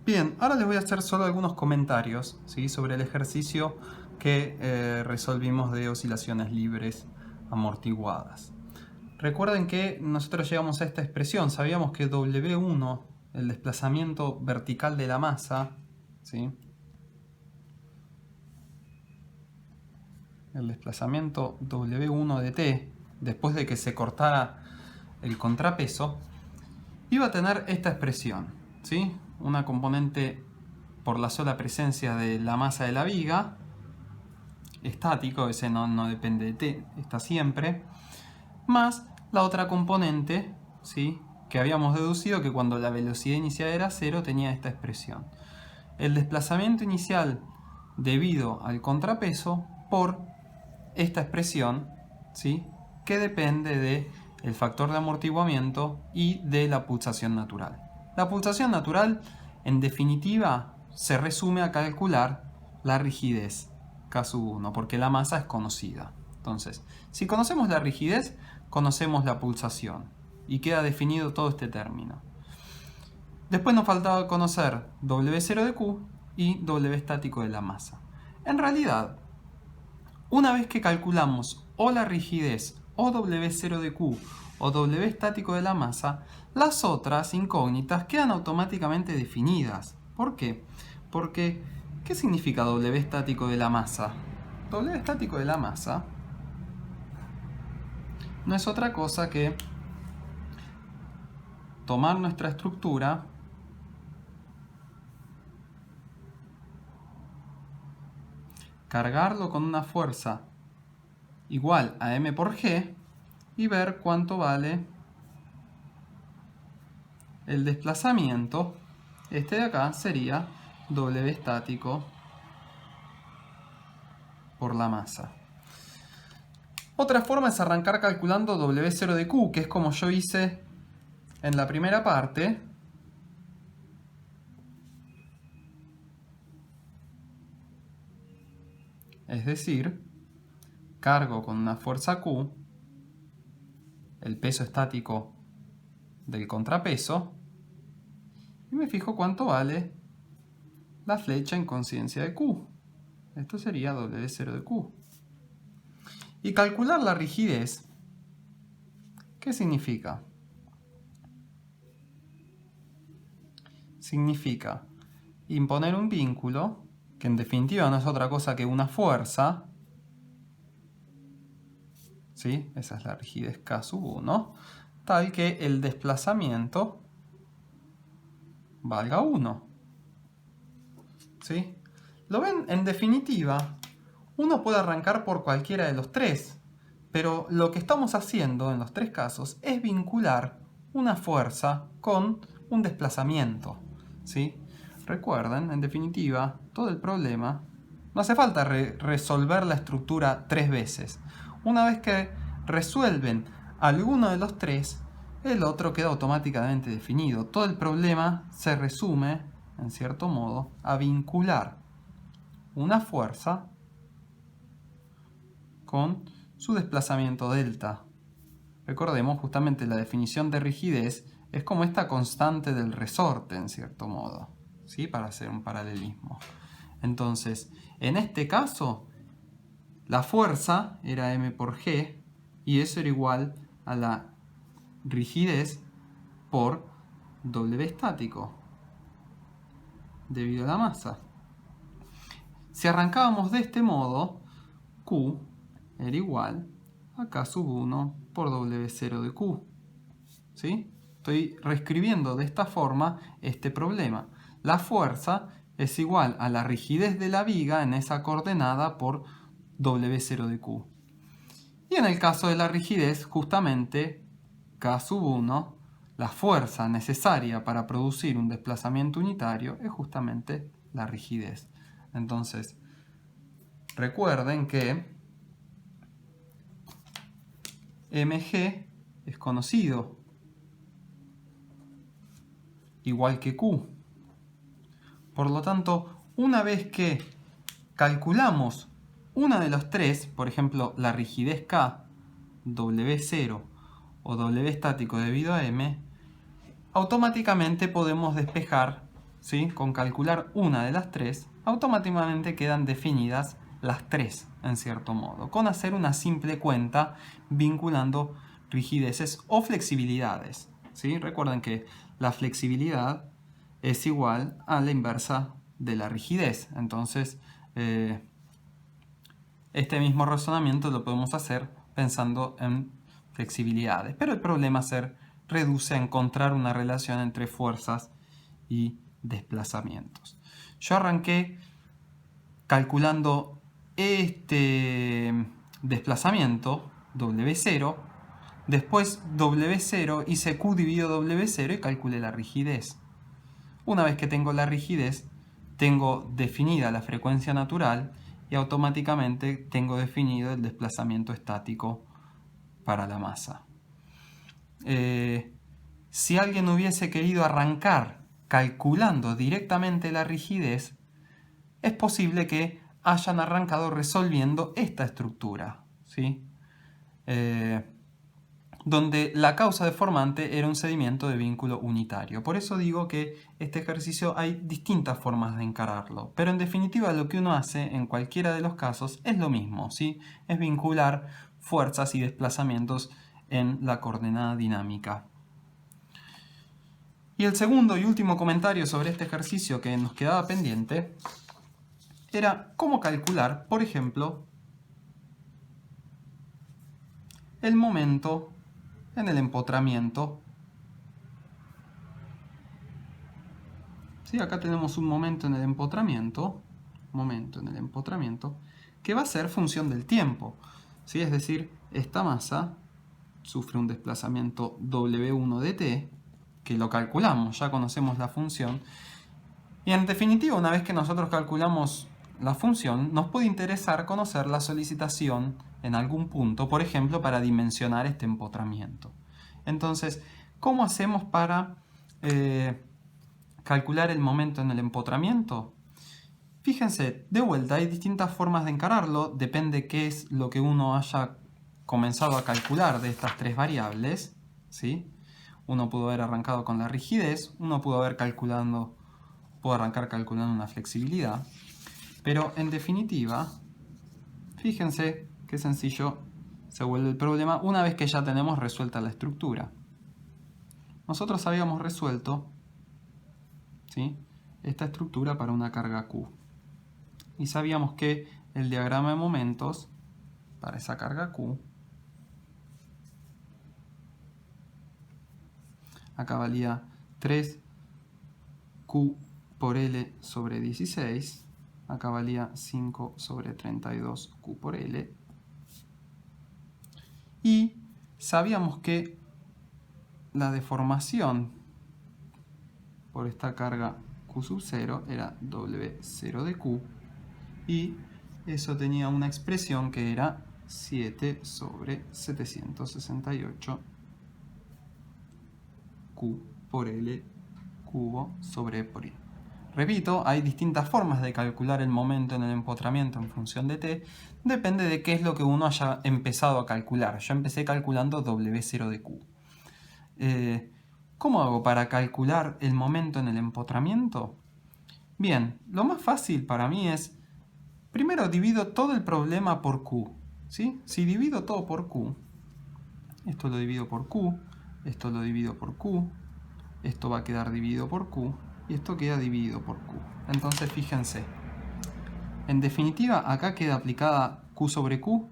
Bien, ahora les voy a hacer solo algunos comentarios, ¿sí?, sobre el ejercicio que resolvimos de oscilaciones libres amortiguadas. Recuerden que nosotros llegamos a esta expresión, sabíamos que W1, el desplazamiento vertical de la masa, ¿sí?, el desplazamiento W1 de t, después de que se cortara el contrapeso, iba a tener esta expresión, ¿sí?, una componente por la sola presencia de la masa de la viga, estático, ese no depende de t, está siempre, más la otra componente, ¿sí?, que habíamos deducido que cuando la velocidad inicial era 0 tenía esta expresión. El desplazamiento inicial debido al contrapeso por esta expresión, ¿sí?, que depende del factor de amortiguamiento y de la pulsación natural. La pulsación natural, en definitiva, se resume a calcular la rigidez K1, porque la masa es conocida. Entonces, si conocemos la rigidez, conocemos la pulsación y queda definido todo este término. Después nos faltaba conocer W0 de Q y W estático de la masa. En realidad, una vez que calculamos o la rigidez o W0 de Q o W estático de la masa, las otras incógnitas quedan automáticamente definidas. ¿Por qué? Porque, ¿qué significa W estático de la masa? W estático de la masa no es otra cosa que tomar nuestra estructura cargarlo con una fuerza igual a m por g y ver cuánto vale el desplazamiento. Este de acá sería W estático por la masa. Otra forma es arrancar calculando W0 de Q, que es como yo hice en la primera parte. Es decir, cargo con una fuerza Q el peso estático del contrapeso y me fijo cuánto vale la flecha en coincidencia de Q. Esto sería W0 de Q. Y calcular la rigidez, ¿qué significa? Significa imponer un vínculo, que en definitiva no es otra cosa que una fuerza, ¿sí?, esa es la rigidez K1, tal que el desplazamiento valga 1. ¿Sí? ¿Lo ven? En definitiva, uno puede arrancar por cualquiera de los tres, pero lo que estamos haciendo en los tres casos es vincular una fuerza con un desplazamiento, ¿sí? Recuerden, en definitiva, todo el problema, no hace falta resolver la estructura 3 veces. Una vez que resuelven alguno de los tres, el otro queda automáticamente definido. Todo el problema se resume, en cierto modo, a vincular una fuerza con su desplazamiento delta. Recordemos, justamente la definición de rigidez es como esta constante del resorte, en cierto modo, ¿sí?, para hacer un paralelismo. Entonces, en este caso, la fuerza era m por g y eso era igual a la rigidez por W estático debido a la masa. Si arrancábamos de este modo, Q era igual a K1 por W0 de Q. ¿Sí? Estoy reescribiendo de esta forma este problema. La fuerza es igual a la rigidez de la viga en esa coordenada por W0 de Q. Y en el caso de la rigidez, justamente K1, la fuerza necesaria para producir un desplazamiento unitario es justamente la rigidez. Entonces, recuerden que mg es conocido, igual que Q. Por lo tanto, una vez que calculamos una de los tres, por ejemplo, la rigidez K, W0 o W estático debido a M, automáticamente podemos despejar ¿sí? Con calcular una de las tres, automáticamente quedan definidas las tres, en cierto modo, con hacer una simple cuenta vinculando rigideces o flexibilidades, ¿sí? Recuerden que la flexibilidad es igual a la inversa de la rigidez. Entonces, este mismo razonamiento lo podemos hacer pensando en flexibilidades. Pero el problema se reduce a encontrar una relación entre fuerzas y desplazamientos. Yo arranqué calculando este desplazamiento, W0. Después W0 hice Q dividido W0 y calculé la rigidez. Una vez que tengo la rigidez, tengo definida la frecuencia natural y automáticamente tengo definido el desplazamiento estático para la masa. Si alguien hubiese querido arrancar calculando directamente la rigidez, es posible que hayan arrancado resolviendo esta estructura, ¿sí? Donde la causa deformante era un sedimento de vínculo unitario. Por eso digo que este ejercicio hay distintas formas de encararlo, pero en definitiva lo que uno hace en cualquiera de los casos es lo mismo, ¿sí? Es vincular fuerzas y desplazamientos en la coordenada dinámica. Y el segundo y último comentario sobre este ejercicio que nos quedaba pendiente era cómo calcular, por ejemplo, el momento en el empotramiento. ¿Sí? Acá tenemos un momento en el empotramiento, que va a ser función del tiempo, ¿sí? Es decir, esta masa sufre un desplazamiento W1 de t, que lo calculamos, ya conocemos la función. Y en definitiva, una vez que nosotros calculamos la función, nos puede interesar conocer la solicitación en algún punto, por ejemplo, para dimensionar este empotramiento. Entonces, ¿cómo hacemos para calcular el momento en el empotramiento? Fíjense, de vuelta, hay distintas formas de encararlo, depende qué es lo que uno haya comenzado a calcular de estas tres variables, ¿sí? Uno pudo haber arrancado con la rigidez, uno pudo arrancar calculando una flexibilidad, pero en definitiva, fíjense qué sencillo se vuelve el problema una vez que ya tenemos resuelta la estructura. Nosotros habíamos resuelto, ¿sí?, esta estructura para una carga Q. Y sabíamos que el diagrama de momentos para esa carga Q, acá valía 3Q por L sobre 16, acá valía 5 sobre 32Q por L. Y sabíamos que la deformación por esta carga Q sub 0 era W0 de Q, y eso tenía una expresión que era 7 sobre 768 Q por L cubo sobre E por I. Repito, hay distintas formas de calcular el momento en el empotramiento en función de t, depende de qué es lo que uno haya empezado a calcular. Yo empecé calculando W0 de Q. ¿Cómo hago para calcular el momento en el empotramiento? Bien, lo más fácil para mí es, primero divido todo el problema por Q, ¿sí? Si divido todo por Q, esto lo divido por Q, esto lo divido por Q, esto va a quedar dividido por Q, y esto queda dividido por Q. Entonces fíjense, en definitiva acá queda aplicada Q sobre Q,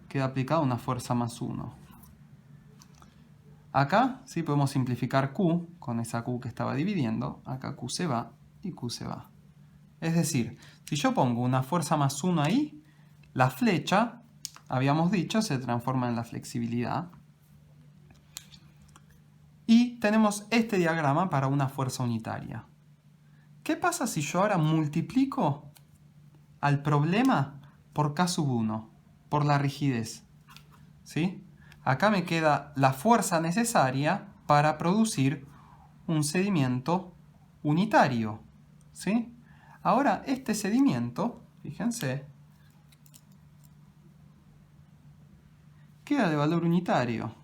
queda aplicada una fuerza más 1. Acá sí podemos simplificar Q con esa Q que estaba dividiendo, acá Q se va y Q se va. Es decir, si yo pongo una fuerza más 1 ahí, la flecha, habíamos dicho, se transforma en la flexibilidad. Y tenemos este diagrama para una fuerza unitaria. ¿Qué pasa si yo ahora multiplico al problema por K sub 1, por la rigidez? ¿Sí? Acá me queda la fuerza necesaria para producir un sedimento unitario, ¿sí? Ahora, este sedimento, fíjense, queda de valor unitario.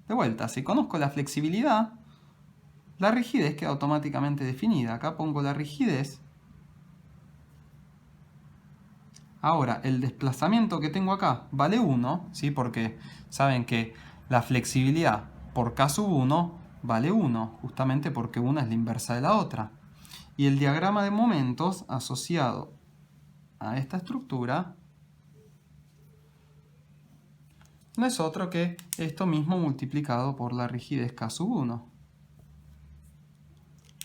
De vuelta, si conozco la flexibilidad, la rigidez queda automáticamente definida. Acá pongo la rigidez. Ahora, el desplazamiento que tengo acá vale 1, ¿sí? Porque saben que la flexibilidad por K sub 1 vale 1, justamente porque una es la inversa de la otra. Y el diagrama de momentos asociado a esta estructura no es otro que esto mismo multiplicado por la rigidez K sub 1.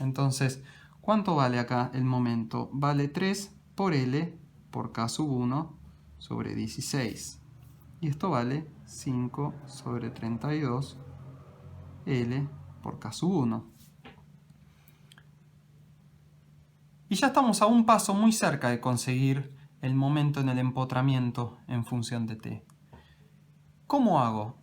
Entonces, ¿cuánto vale acá el momento? Vale 3 por L por K sub 1 sobre 16. Y esto vale 5 sobre 32 L por K sub 1. Y ya estamos a un paso muy cerca de conseguir el momento en el empotramiento en función de t. ¿Cómo hago?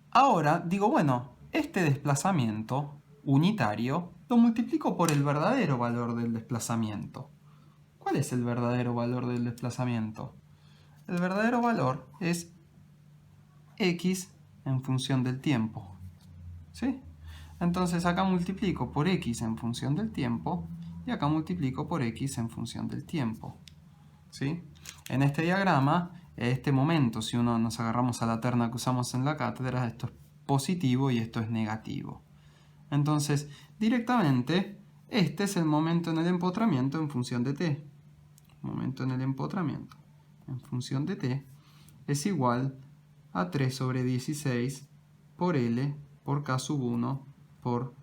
Ahora digo, bueno, este desplazamiento unitario lo multiplico por el verdadero valor del desplazamiento. ¿Cuál es el verdadero valor del desplazamiento? El verdadero valor es x en función del tiempo. ¿Sí? Entonces acá multiplico por x en función del tiempo y acá multiplico por x en función del tiempo. ¿Sí? En este diagrama, este momento, si nos agarramos a la terna que usamos en la cátedra, esto es positivo y esto es negativo. Entonces, directamente, este es el momento en el empotramiento en función de t. Momento en el empotramiento en función de t es igual a 3 sobre 16 por L por K sub 1 por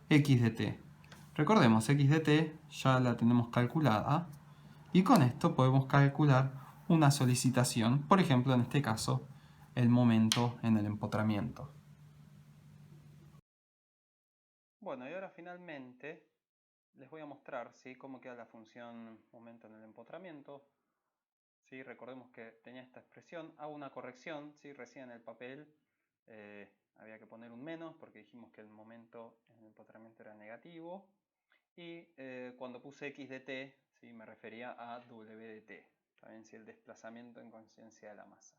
x de t. Recordemos, x de t ya la tenemos calculada y con esto podemos calcular una solicitación, por ejemplo, en este caso, el momento en el empotramiento. Bueno, y ahora finalmente les voy a mostrar, ¿sí?, cómo queda la función momento en el empotramiento. ¿Sí? Recordemos que tenía esta expresión. Hago una corrección, ¿sí? Recién en el papel había que poner un menos porque dijimos que el momento en el empotramiento era negativo. Y cuando puse x de t, ¿sí?, me refería a w de t. También si el desplazamiento en conciencia de la masa.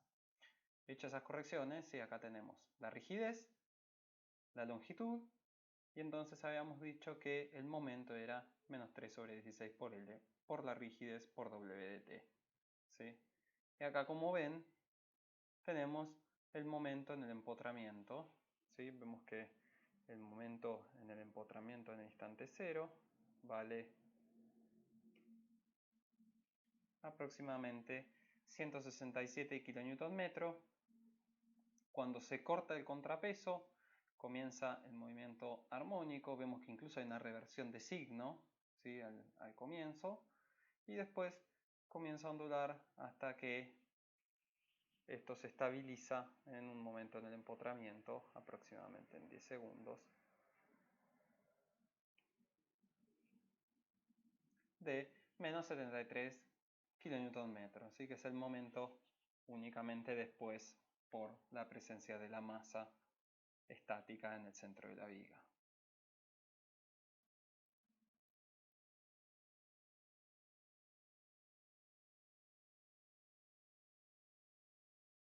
Hechas esas correcciones, ¿sí?, acá tenemos la rigidez, la longitud, y entonces habíamos dicho que el momento era menos 3 sobre 16 por L por la rigidez por w de t. ¿Sí? Y acá, como ven, tenemos el momento en el empotramiento. ¿Sí? Vemos que el momento en el empotramiento en el instante 0 vale aproximadamente 167 kN. Cuando se corta el contrapeso, comienza el movimiento armónico. Vemos que incluso hay una reversión de signo, ¿sí?, al comienzo. Y después comienza a ondular hasta que esto se estabiliza en un momento en el empotramiento, aproximadamente en 10 segundos, de menos 73 kN, ¿sí?, que es el momento únicamente después por la presencia de la masa estática en el centro de la viga.